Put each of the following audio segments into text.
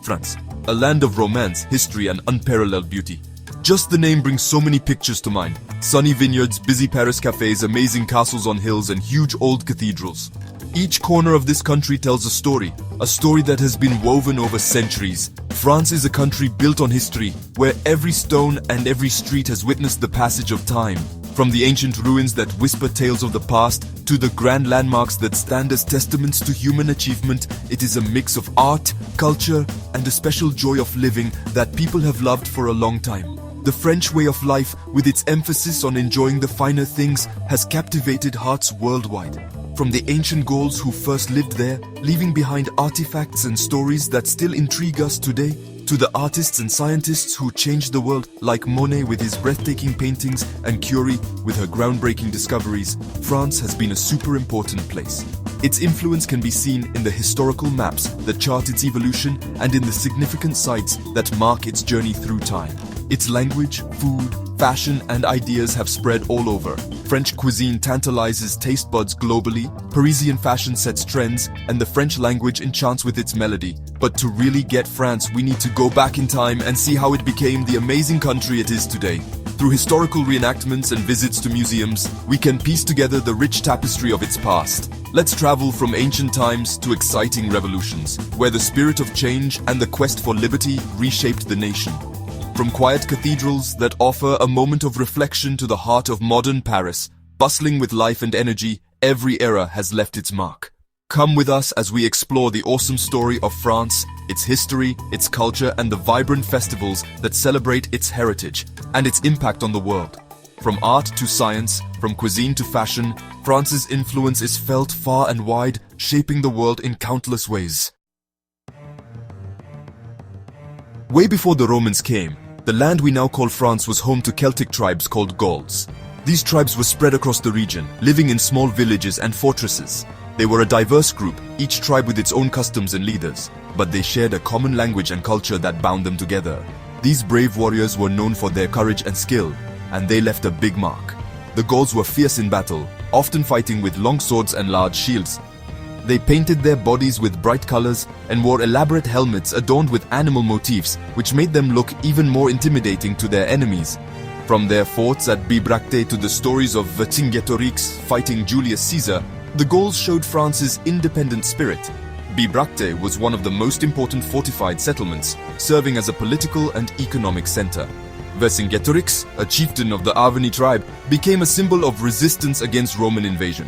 France, a land of romance, history, and unparalleled beauty. Just the name brings so many pictures to mind. Sunny vineyards, busy Paris cafes, amazing castles on hills, and huge old cathedrals. Each corner of this country tells a story that has been woven over centuries. France is a country built on history, where every stone and every street has witnessed the passage of time. From the ancient ruins that whisper tales of the past, to the grand landmarks that stand as testaments to human achievement, it is a mix of art, culture, and a special joy of living that people have loved for a long time. The French way of life, with its emphasis on enjoying the finer things, has captivated hearts worldwide. From the ancient Gauls who first lived there, leaving behind artifacts and stories that still intrigue us today, to the artists and scientists who changed the world, like Monet with his breathtaking paintings and Curie with her groundbreaking discoveries, France has been a super important place. Its influence can be seen in the historical maps that chart its evolution and in the significant sites that mark its journey through time. Its language, food, fashion, and ideas have spread all over. French cuisine tantalizes taste buds globally, Parisian fashion sets trends, and the French language enchants with its melody. But to really get France, we need to go back in time and see how it became the amazing country it is today. Through historical reenactments and visits to museums, we can piece together the rich tapestry of its past. Let's travel from ancient times to exciting revolutions, where the spirit of change and the quest for liberty reshaped the nation. From quiet cathedrals that offer a moment of reflection to the heart of modern Paris, bustling with life and energy, every era has left its mark. Come with us as we explore the awesome story of France, its history, its culture, and the vibrant festivals that celebrate its heritage and its impact on the world. From art to science, from cuisine to fashion, France's influence is felt far and wide, shaping the world in countless ways. Way before the Romans came, the land we now call France was home to Celtic tribes called Gauls. These tribes were spread across the region, living in small villages and fortresses. They were a diverse group, each tribe with its own customs and leaders, but they shared a common language and culture that bound them together. These brave warriors were known for their courage and skill, and they left a big mark. The Gauls were fierce in battle, often fighting with long swords and large shields. They painted their bodies with bright colors and wore elaborate helmets adorned with animal motifs, which made them look even more intimidating to their enemies. From their forts at Bibracte to the stories of Vercingetorix fighting Julius Caesar, the Gauls showed France's independent spirit. Bibracte was one of the most important fortified settlements, serving as a political and economic center. Vercingetorix, a chieftain of the Arverni tribe, became a symbol of resistance against Roman invasion.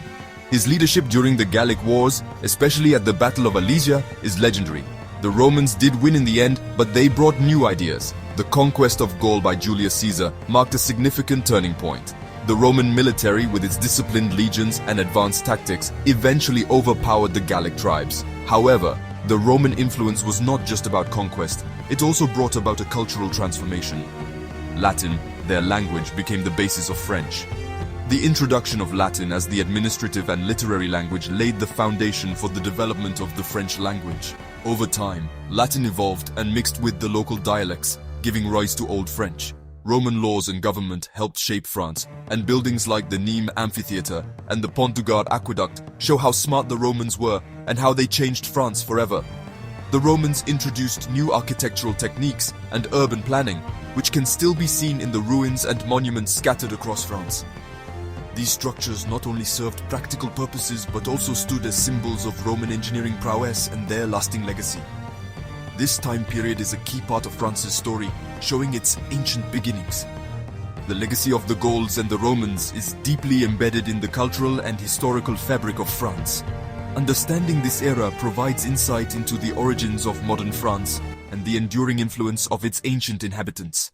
His leadership during the Gallic Wars, especially at the Battle of Alesia, is legendary. The Romans did win in the end, but they brought new ideas. The conquest of Gaul by Julius Caesar marked a significant turning point. The Roman military, with its disciplined legions and advanced tactics, eventually overpowered the Gallic tribes. However, the Roman influence was not just about conquest, it also brought about a cultural transformation. Latin, their language, became the basis of French. The introduction of Latin as the administrative and literary language laid the foundation for the development of the French language. Over time, Latin evolved and mixed with the local dialects, giving rise to Old French. Roman laws and government helped shape France, and buildings like the Nîmes Amphitheatre and the Pont du Gard Aqueduct show how smart the Romans were and how they changed France forever. The Romans introduced new architectural techniques and urban planning, which can still be seen in the ruins and monuments scattered across France. These structures not only served practical purposes but also stood as symbols of Roman engineering prowess and their lasting legacy. This time period is a key part of France's story, showing its ancient beginnings. The legacy of the Gauls and the Romans is deeply embedded in the cultural and historical fabric of France. Understanding this era provides insight into the origins of modern France and the enduring influence of its ancient inhabitants.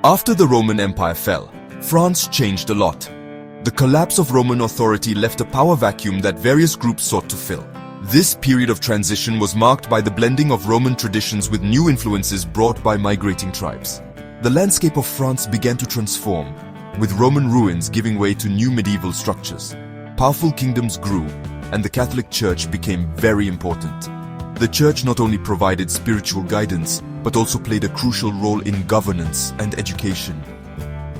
After the Roman Empire fell, France changed a lot. The collapse of Roman authority left a power vacuum that various groups sought to fill. This period of transition was marked by the blending of Roman traditions with new influences brought by migrating tribes. The landscape of France began to transform, with Roman ruins giving way to new medieval structures. Powerful kingdoms grew, and the Catholic Church became very important. The Church not only provided spiritual guidance, but also played a crucial role in governance and education.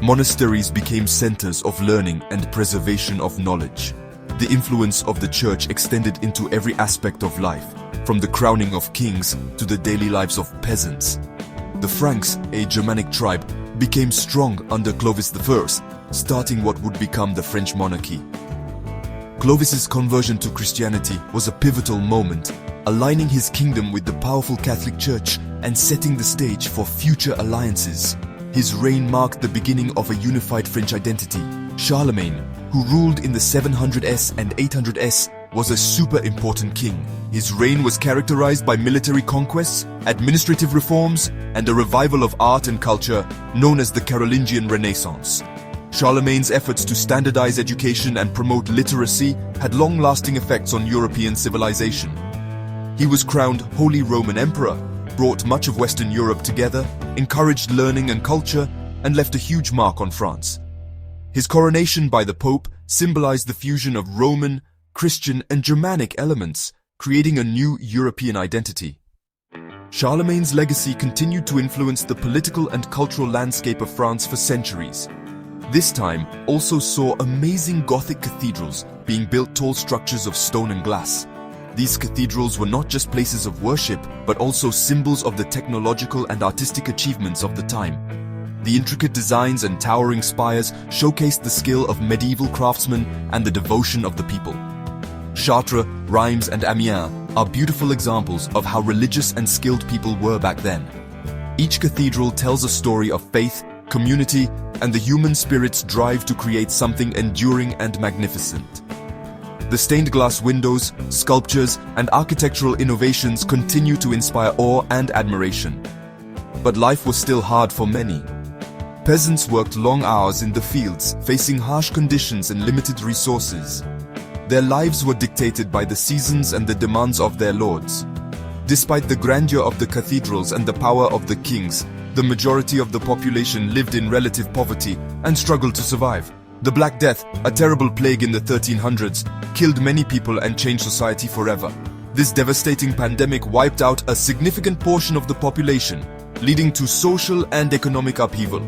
Monasteries became centers of learning and preservation of knowledge. The influence of the church extended into every aspect of life, from the crowning of kings to the daily lives of peasants. The Franks, a Germanic tribe, became strong under Clovis I, starting what would become the French monarchy. Clovis's conversion to Christianity was a pivotal moment, aligning his kingdom with the powerful Catholic Church and setting the stage for future alliances. His reign marked the beginning of a unified French identity. Charlemagne, who ruled in the 700s and 800s, was a super important king. His reign was characterized by military conquests, administrative reforms, and a revival of art and culture known as the Carolingian Renaissance. Charlemagne's efforts to standardize education and promote literacy had long-lasting effects on European civilization. He was crowned Holy Roman Emperor, brought much of Western Europe together, encouraged learning and culture, and left a huge mark on France. His coronation by the Pope symbolized the fusion of Roman, Christian, and Germanic elements, creating a new European identity. Charlemagne's legacy continued to influence the political and cultural landscape of France for centuries. This time also saw amazing Gothic cathedrals being built, tall structures of stone and glass. These cathedrals were not just places of worship, but also symbols of the technological and artistic achievements of the time. The intricate designs and towering spires showcased the skill of medieval craftsmen and the devotion of the people. Chartres, Reims, and Amiens are beautiful examples of how religious and skilled people were back then. Each cathedral tells a story of faith, community, and the human spirit's drive to create something enduring and magnificent. The stained glass windows, sculptures, and architectural innovations continue to inspire awe and admiration. But life was still hard for many. Peasants worked long hours in the fields, facing harsh conditions and limited resources. Their lives were dictated by the seasons and the demands of their lords. Despite the grandeur of the cathedrals and the power of the kings, the majority of the population lived in relative poverty and struggled to survive. The Black Death, a terrible plague in the 1300s, killed many people and changed society forever. This devastating pandemic wiped out a significant portion of the population, leading to social and economic upheaval.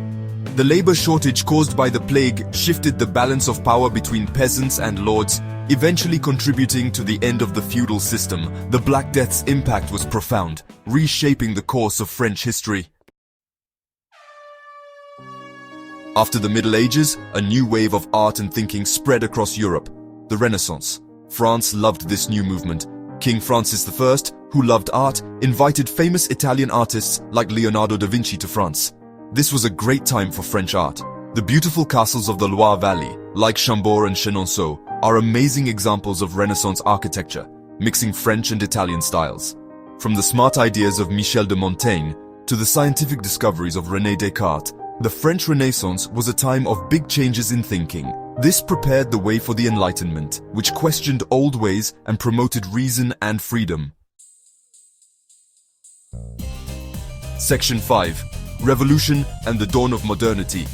The labor shortage caused by the plague shifted the balance of power between peasants and lords, eventually contributing to the end of the feudal system. The Black Death's impact was profound, reshaping the course of French history. After the Middle Ages, a new wave of art and thinking spread across Europe, the Renaissance. France loved this new movement. King Francis I, who loved art, invited famous Italian artists like Leonardo da Vinci to France. This was a great time for French art. The beautiful castles of the Loire Valley, like Chambord and Chenonceau, are amazing examples of Renaissance architecture, mixing French and Italian styles. From the smart ideas of Michel de Montaigne to the scientific discoveries of René Descartes, the French Renaissance was a time of big changes in thinking. This prepared the way for the Enlightenment, which questioned old ways and promoted reason and freedom. Section 5. Revolution and the Dawn of Modernity.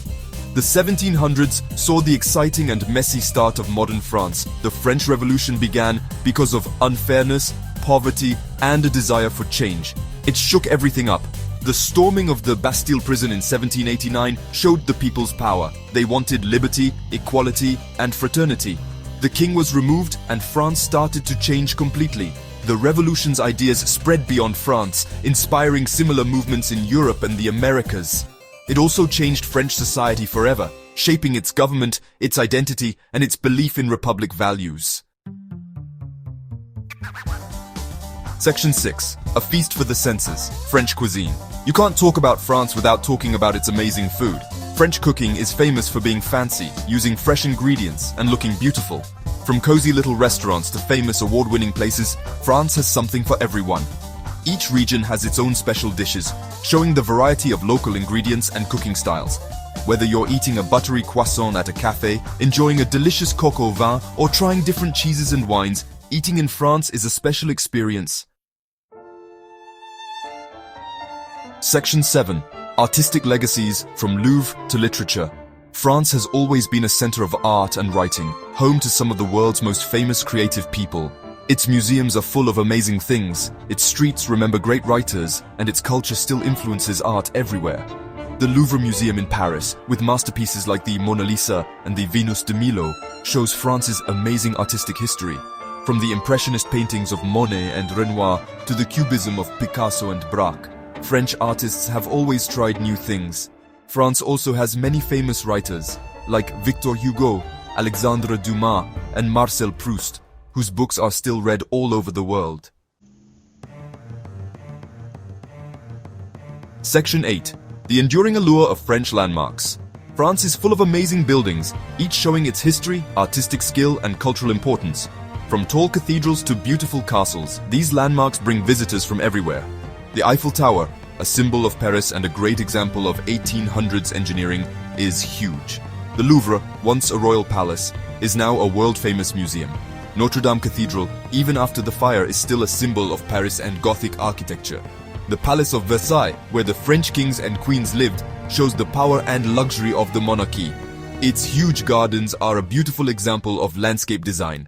The 1700s saw the exciting and messy start of modern France. The French Revolution began because of unfairness, poverty, and a desire for change. It shook everything up. The storming of the Bastille prison in 1789 showed the people's power. They wanted liberty, equality, and fraternity. The king was removed and France started to change completely. The revolution's ideas spread beyond France, inspiring similar movements in Europe and the Americas. It also changed French society forever, shaping its government, its identity, and its belief in republic values. Section 6. A feast for the senses. French cuisine. You can't talk about France without talking about its amazing food. French cooking is famous for being fancy, using fresh ingredients, and looking beautiful. From cozy little restaurants to famous award-winning places, France has something for everyone. Each region has its own special dishes, showing the variety of local ingredients and cooking styles. Whether you're eating a buttery croissant at a cafe, enjoying a delicious coq au vin, or trying different cheeses and wines, eating in France is a special experience. Section 7. Artistic legacies from Louvre to literature. France has always been a center of art and writing, home to some of the world's most famous creative people. Its museums are full of amazing things, its streets remember great writers, and its culture still influences art everywhere. The Louvre Museum in Paris, with masterpieces like the Mona Lisa and the Venus de Milo, shows France's amazing artistic history. From the Impressionist paintings of Monet and Renoir to the Cubism of Picasso and Braque, French artists have always tried new things. France also has many famous writers, like Victor Hugo, Alexandre Dumas, and Marcel Proust, whose books are still read all over the world. Section 8. The enduring allure of French landmarks. France is full of amazing buildings, each showing its history, artistic skill, and cultural importance. From tall cathedrals to beautiful castles, these landmarks bring visitors from everywhere. The Eiffel Tower, a symbol of Paris and a great example of 1800s engineering, is huge. The Louvre, once a royal palace, is now a world-famous museum. Notre Dame Cathedral, even after the fire, is still a symbol of Paris and Gothic architecture. The Palace of Versailles, where the French kings and queens lived, shows the power and luxury of the monarchy. Its huge gardens are a beautiful example of landscape design.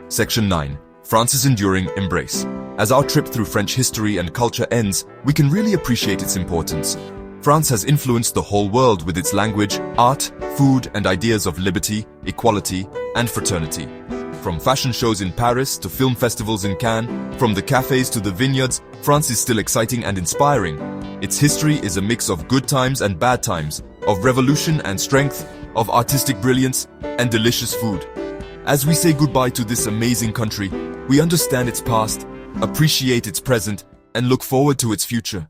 Section 9. France's enduring embrace. As our trip through French history and culture ends, we can really appreciate its importance. France has influenced the whole world with its language, art, food, and ideas of liberty, equality, and fraternity. From fashion shows in Paris to film festivals in Cannes, from the cafes to the vineyards, France is still exciting and inspiring. Its history is a mix of good times and bad times, of revolution and strength, of artistic brilliance and delicious food. As we say goodbye to this amazing country, we understand its past, appreciate its present, and look forward to its future.